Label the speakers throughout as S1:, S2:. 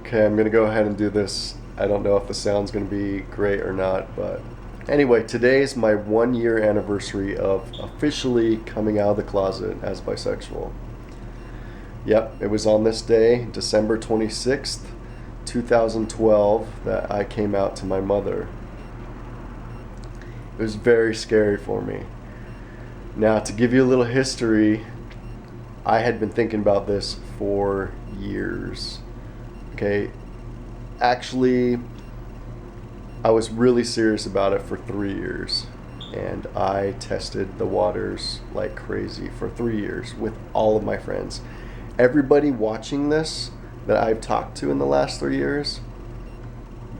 S1: Okay, I'm gonna go ahead and do this. I don't know if the sound's gonna be great or not, but anyway, today is my 1 year anniversary of officially coming out of the closet as bisexual. Yep, it was on this day, December 26th, 2012, that I came out to my mother. It was very scary for me. Now, to give you a little history, I had been thinking about this for years. Okay, actually, I was really serious about it for 3 years, and I tested the waters like crazy for 3 years with all of my friends. Everybody watching this that I've talked to in the last 3 years,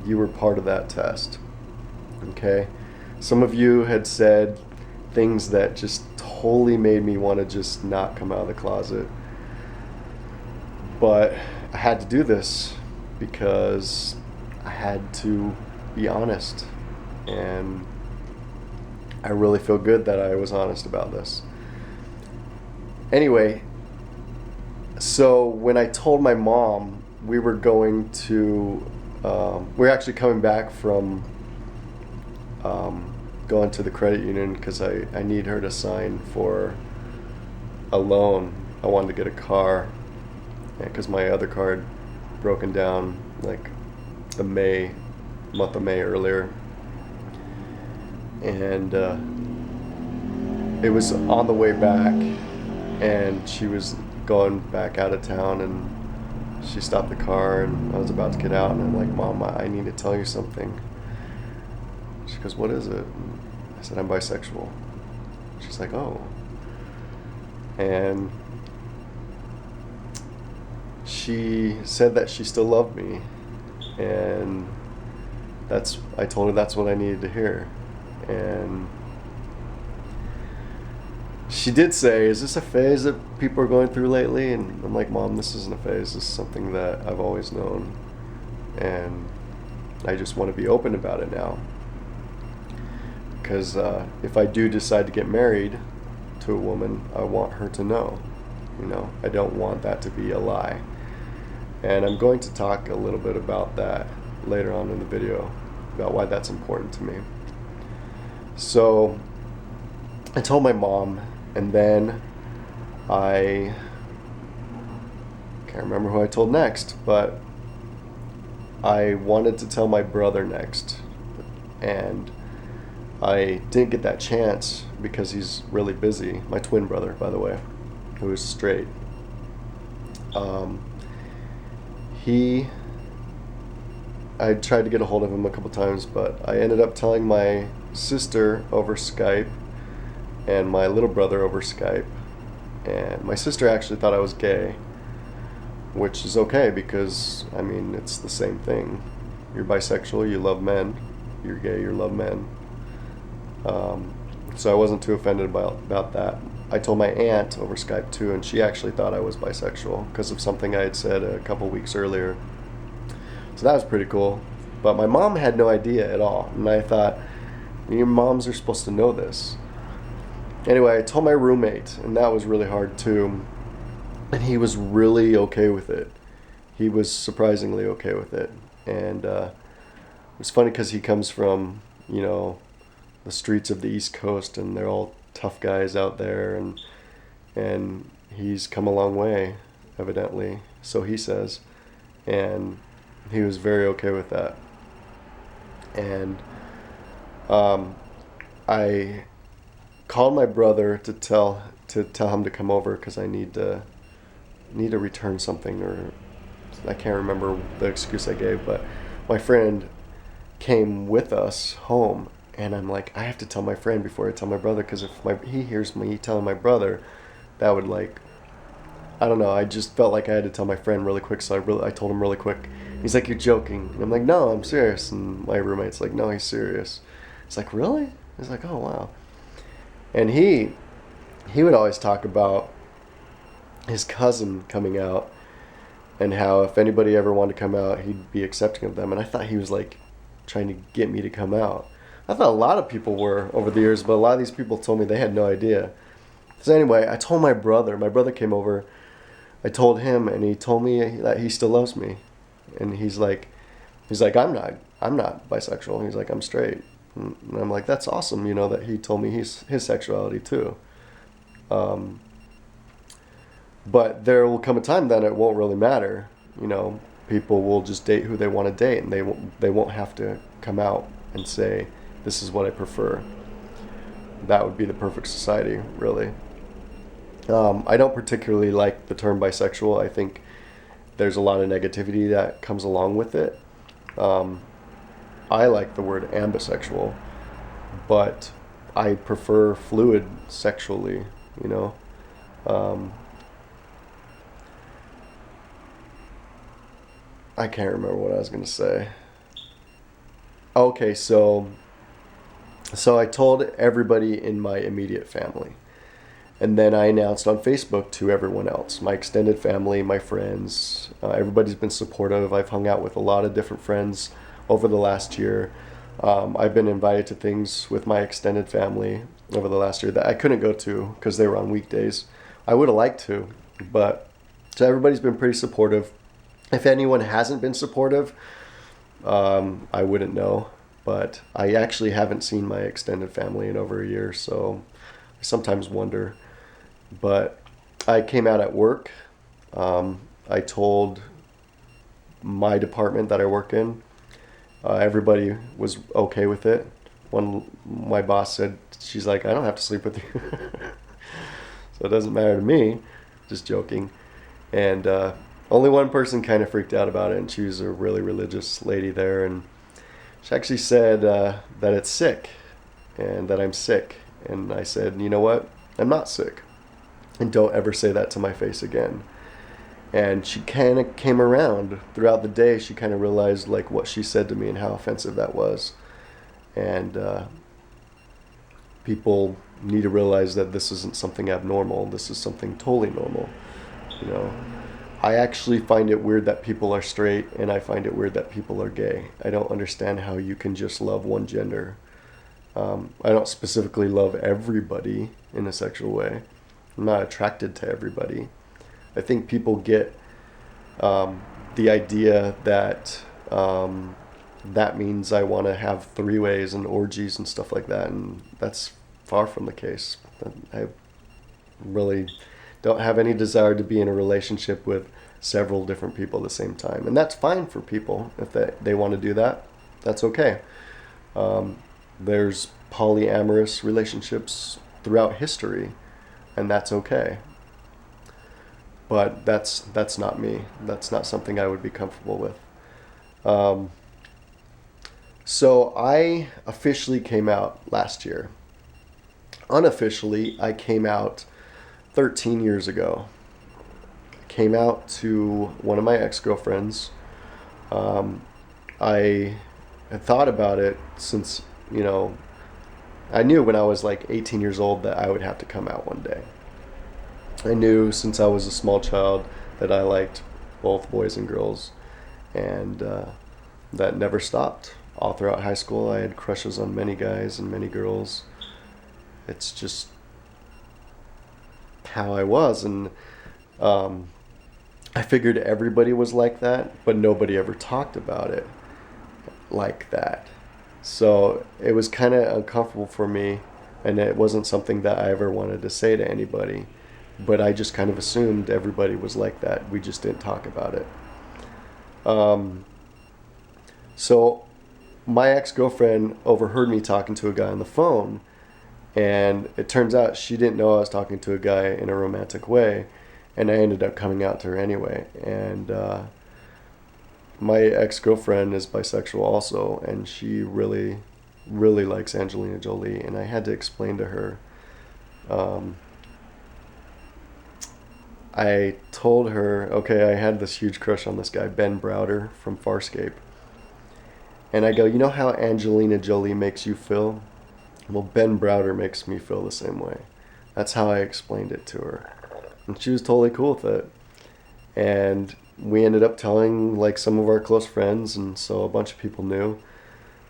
S1: you were part of that test. Okay, some of you had said things that just totally made me want to just not come out of the closet, but I had to do this because I had to be honest, and I really feel good that I was honest about this. Anyway, so when I told my mom we were going to, we're actually coming back from going to the credit union because I need her to sign for a loan. I wanted to get a car because my other card broken down like the month of May earlier, and it was on the way back, and she was going back out of town, and she stopped the car, and I was about to get out, and I'm like, Mom, I need to tell you something. She goes, what is it? And I said, I'm bisexual. She's like, oh. And she said that she still loved me, and I told her that's what I needed to hear. And she did say, is this a phase that people are going through lately? And I'm like, Mom, this isn't a phase. This is something that I've always known, and I just want to be open about it now. Because if I do decide to get married to a woman, I want her to know. I don't want that to be a lie. And I'm going to talk a little bit about that later on in the video, about why that's important to me. So I told my mom, and then I can't remember who I told next, but I wanted to tell my brother next, and I didn't get that chance because he's really busy. My twin brother, by the way, who is straight. I tried to get a hold of him a couple times, but I ended up telling my sister over Skype and my little brother over Skype. And my sister actually thought I was gay, which is okay because, it's the same thing. You're bisexual, you love men. You're gay, you love men. So I wasn't too offended about that. I told my aunt over Skype too, and she actually thought I was bisexual because of something I had said a couple weeks earlier. So that was pretty cool. But my mom had no idea at all, and I thought, your moms are supposed to know this. Anyway, I told my roommate, and that was really hard too, and he was really okay with it. He was surprisingly okay with it. And it was funny because he comes from, the streets of the East Coast, and they're all tough guys out there, and he's come a long way, evidently, so he says, and he was very okay with that. And I called my brother to tell him to come over because I need to return something, or I can't remember the excuse I gave, but my friend came with us home. And I'm like, I have to tell my friend before I tell my brother, because if he hears me telling my brother, that would I don't know, I just felt like I had to tell my friend really quick, so I told him really quick. He's like, you're joking. And I'm like, no, I'm serious. And my roommate's like, no, he's serious. He's like, really? He's like, oh, wow. And he would always talk about his cousin coming out, and how if anybody ever wanted to come out, he'd be accepting of them. And I thought he was trying to get me to come out. I thought a lot of people were over the years, but a lot of these people told me they had no idea. So anyway, I told my brother. My brother came over. I told him, and he told me that he still loves me. And I'm not bisexual. He's like, I'm straight. And I'm like, that's awesome, that he told me his sexuality too. Um, but there will come a time that it won't really matter. People will just date who they want to date, and they won't have to come out and say, this is what I prefer. That would be the perfect society, really. I don't particularly like the term bisexual. I think there's a lot of negativity that comes along with it. Um, I like the word ambisexual, but I prefer fluid sexually, you know. Um, I can't remember what I was gonna say. Okay, so I told everybody in my immediate family. And then I announced on Facebook to everyone else, my extended family, my friends. Everybody's been supportive. I've hung out with a lot of different friends over the last year. I've been invited to things with my extended family over the last year that I couldn't go to because they were on weekdays. I would have liked to, but so everybody's been pretty supportive. If anyone hasn't been supportive, I wouldn't know. But I actually haven't seen my extended family in over a year, so I sometimes wonder. But I came out at work. I told my department that I work in. Everybody was okay with it. My boss said, she's like, I don't have to sleep with you. So it doesn't matter to me. Just joking. And only one person kind of freaked out about it, and she was a really religious lady there. And she actually said that it's sick and that I'm sick. And I said, you know what? I'm not sick. And don't ever say that to my face again. And she kind of came around throughout the day. She kind of realized like what she said to me and how offensive that was. And people need to realize that this isn't something abnormal. This is something totally normal. You know, I actually find it weird that people are straight, and I find it weird that people are gay. I don't understand how you can just love one gender. I don't specifically love everybody in a sexual way. I'm not attracted to everybody. I think people get the idea that that means I want to have three-ways and orgies and stuff like that, and that's far from the case. I really don't have any desire to be in a relationship with several different people at the same time, and that's fine for people if they want to do that. That's okay. There's polyamorous relationships throughout history, and that's okay. But that's not me. That's not something I would be comfortable with. So I officially came out last year. Unofficially, I came out 13 years ago. Came out to one of my ex-girlfriends. I had thought about it since, I knew when I was like 18 years old that I would have to come out one day. I knew since I was a small child that I liked both boys and girls, and that never stopped. All throughout high school, I had crushes on many guys and many girls. It's just how I was, and I figured everybody was like that, but nobody ever talked about it like that. So it was kind of uncomfortable for me, and it wasn't something that I ever wanted to say to anybody. But I just kind of assumed everybody was like that. We just didn't talk about it. So my ex-girlfriend overheard me talking to a guy on the phone, and it turns out she didn't know I was talking to a guy in a romantic way, and I ended up coming out to her anyway. And my ex-girlfriend is bisexual also, and she really, really likes Angelina Jolie, and I had to explain to her. I told her, okay, I had this huge crush on this guy, Ben Browder from Farscape. And I go, you know how Angelina Jolie makes you feel? Well, Ben Browder makes me feel the same way. That's how I explained it to her. And she was totally cool with it. And we ended up telling like some of our close friends, and so a bunch of people knew.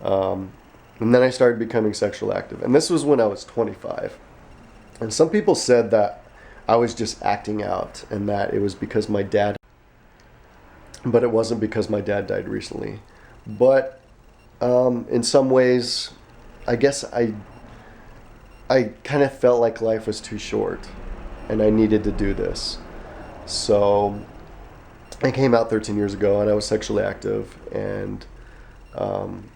S1: And then I started becoming sexually active. And this was when I was 25. And some people said that I was just acting out, and that it was because my dad but it wasn't because my dad died recently. But in some ways, I guess I kind of felt like life was too short, and I needed to do this. So I came out 13 years ago, and I was sexually active, and um,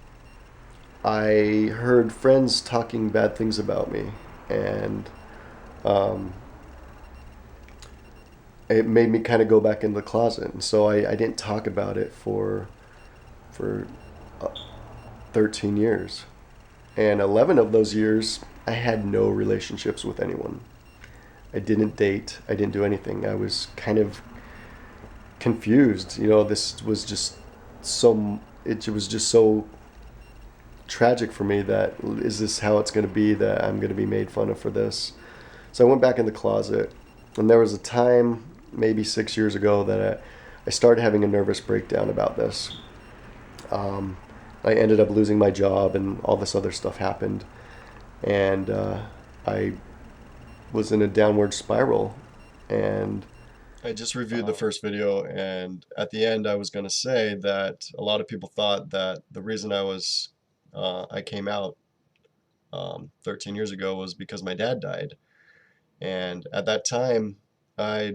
S1: I heard friends talking bad things about me, and um, it made me kind of go back in the closet. And so I didn't talk about it for uh, 13 years, and 11 of those years I had no relationships with anyone. I didn't date. I didn't do anything. I was kind of confused. This was just so. It was just so tragic for me that is this how it's going to be that I'm going to be made fun of for this. So I went back in the closet, and there was a time maybe 6 years ago that I started having a nervous breakdown about this. Um, I ended up losing my job, and all this other stuff happened, and I was in a downward spiral. And I just reviewed the first video, and at the end, I was going to say that a lot of people thought that the reason I came out 13 years ago was because my dad died. And at that time, I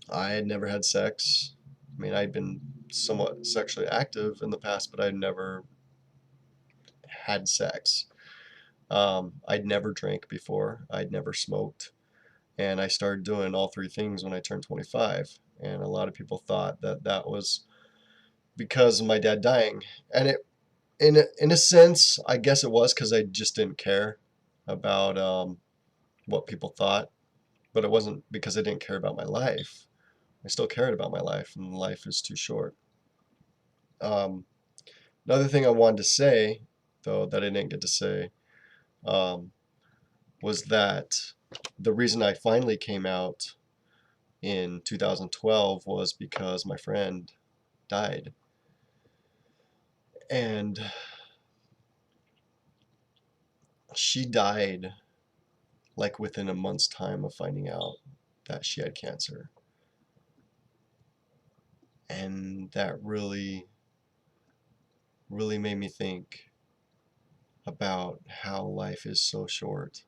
S1: I had never had sex. I mean, I'd been somewhat sexually active in the past, but I'd never had sex. I'd never drank before. I'd never smoked. And I started doing all three things when I turned 25. And a lot of people thought that that was because of my dad dying. And in a sense, I guess it was because I just didn't care about what people thought. But it wasn't because I didn't care about my life. I still cared about my life, and life is too short. Um, Another thing I wanted to say, though, that I didn't get to say, um, was that the reason I finally came out in 2012 was because my friend died. And she died like within a month's time of finding out that she had cancer. And that really, really made me think about how life is so short.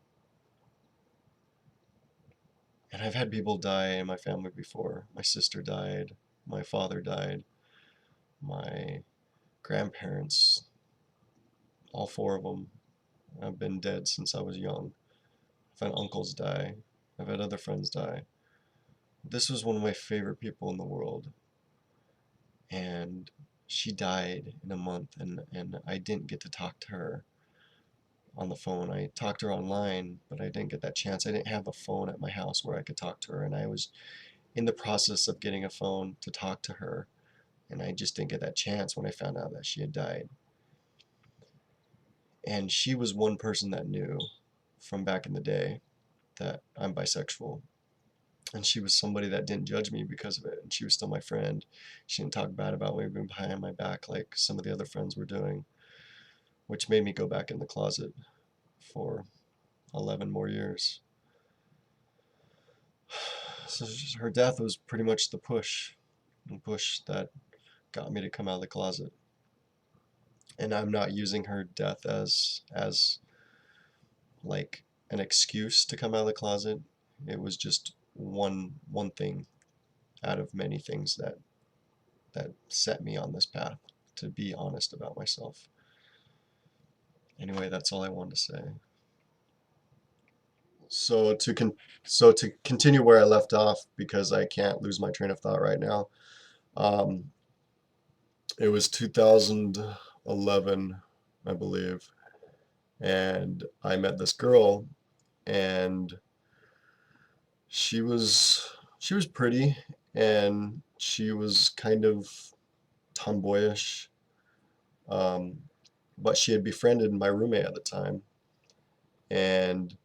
S1: And I've had people die in my family before. My sister died, my father died, my grandparents, all four of them, have been dead since I was young. I've had uncles die. I've had other friends die. This was one of my favorite people in the world. And she died in a month, and I didn't get to talk to her on the phone. I talked to her online, but I didn't get that chance. I didn't have a phone at my house where I could talk to her, and I was in the process of getting a phone to talk to her, and I just didn't get that chance when I found out that she had died. And she was one person that knew from back in the day that I'm bisexual. And she was somebody that didn't judge me because of it. And she was still my friend. She didn't talk bad about me behind my back like some of the other friends were doing, which made me go back in the closet for 11 more years. So her death was pretty much the push that got me to come out of the closet. And I'm not using her death as like an excuse to come out of the closet. It was just one thing out of many things that set me on this path to be honest about myself. Anyway, that's all I wanted to say. So to continue where I left off, because I can't lose my train of thought right now. Um, it was 2011, I believe, and I met this girl, and she was pretty, and she was kind of tomboyish, um, but she had befriended my roommate at the time, and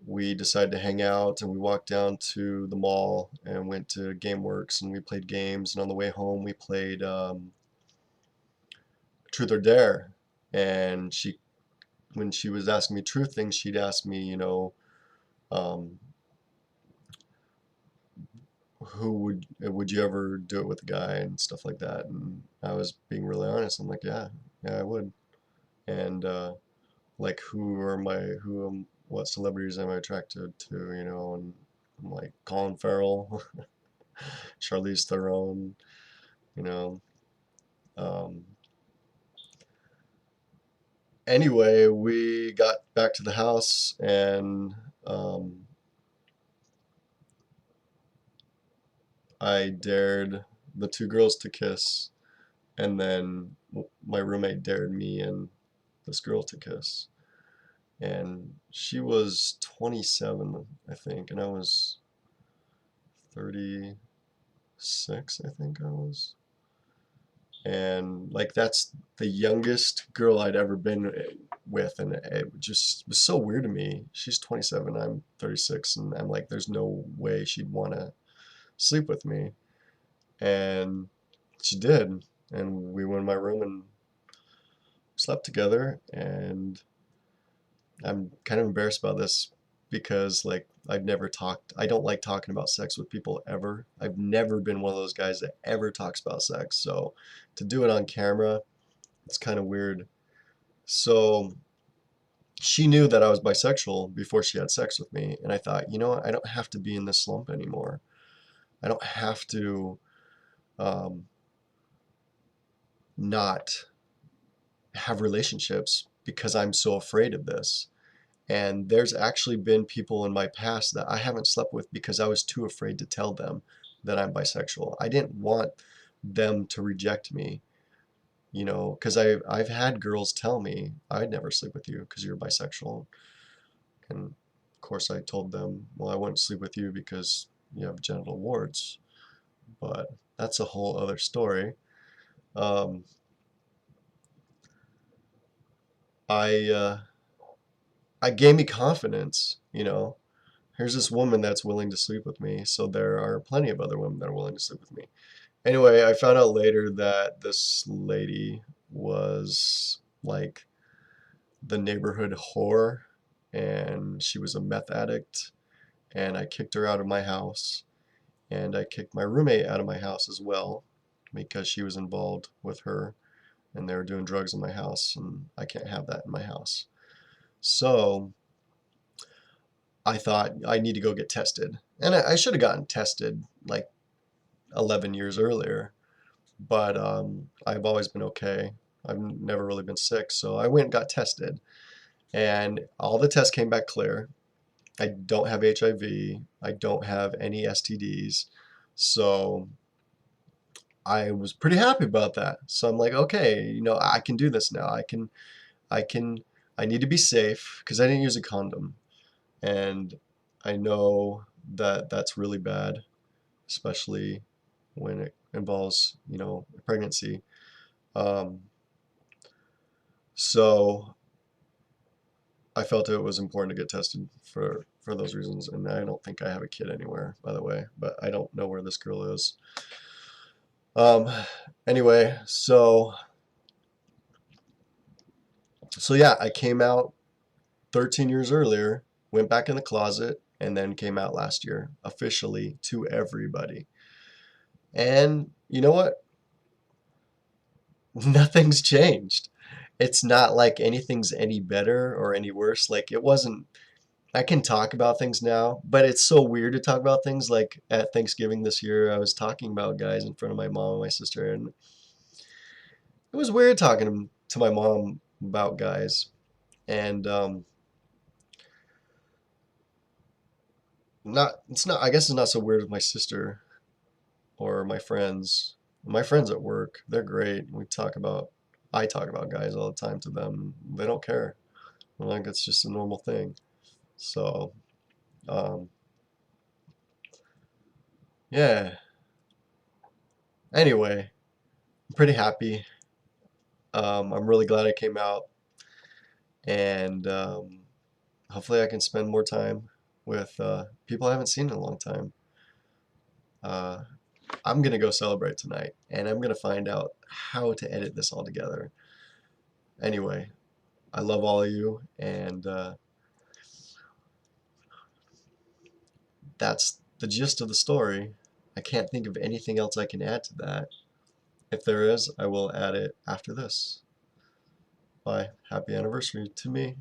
S1: we decided to hang out, and we walked down to the mall and went to GameWorks, and we played games, and on the way home we played Truth or Dare. And when she was asking me truth things, she'd ask me, um, would you ever do it with a guy and stuff like that? And I was being really honest. I'm like, yeah, I would. And like, what celebrities am I attracted to? And I'm like Colin Farrell, Charlize Theron, you know. Um, anyway, we got back to the house and um, I dared the two girls to kiss, and then my roommate dared me and this girl to kiss. And she was 27, I think, and I was 36, I think I was. And like that's the youngest girl I'd ever been with, and it just was so weird to me. She's 27, I'm 36, and I'm like, there's no way she'd want to sleep with me. And she did, and we went in my room and slept together. And I'm kind of embarrassed about this because like I don't like talking about sex with people ever. I've never been one of those guys that ever talks about sex. So to do it on camera, it's kind of weird. So she knew that I was bisexual before she had sex with me, and I thought, you know what, I don't have to be in this slump anymore. I don't have to um, not have relationships because I'm so afraid of this. And there's actually been people in my past that I haven't slept with because I was too afraid to tell them that I'm bisexual. I didn't want them to reject me, because I've had girls tell me I'd never sleep with you because you're bisexual. And of course I told them, well, I wouldn't sleep with you because you have genital warts. But that's a whole other story. Um, I I gave me confidence. Here's this woman that's willing to sleep with me, so there are plenty of other women that are willing to sleep with me. Anyway, I found out later that this lady was like the neighborhood whore, and she was a meth addict, and I kicked her out of my house, and I kicked my roommate out of my house as well because she was involved with her, and they were doing drugs in my house, and I can't have that in my house. So I thought I need to go get tested. And I should have gotten tested like 11 years earlier, but I've always been okay. I've never really been sick, so I went and got tested, and all the tests came back clear. I don't have HIV. I don't have any STDs, so I was pretty happy about that. So I'm like, okay, I can do this now. I can, I need to be safe because I didn't use a condom, and I know that that's really bad, especially when it involves, pregnancy. Um, so I felt it was important to get tested for those reasons, and I don't think I have a kid anywhere, by the way, but I don't know where this girl is. Um, anyway, so yeah, I came out 13 years earlier, went back in the closet, and then came out last year officially to everybody. And you know what? Nothing's changed. It's not like anything's any better or any worse. Like it wasn't, I can talk about things now, but it's so weird to talk about things. Like at Thanksgiving this year, I was talking about guys in front of my mom and my sister, and it was weird talking to my mom about guys. And I guess it's not so weird with my sister or my friends. My friends at work, they're great. I talk about guys all the time to them. They don't care. Like it's just a normal thing. So, um, yeah. Anyway, I'm pretty happy. I'm really glad I came out, and hopefully I can spend more time with people I haven't seen in a long time. Uh, I'm gonna go celebrate tonight, and I'm gonna find out how to edit this all together. Anyway, I love all of you, and that's the gist of the story. I can't think of anything else I can add to that. If there is, I will add it after this. Bye. Happy anniversary to me.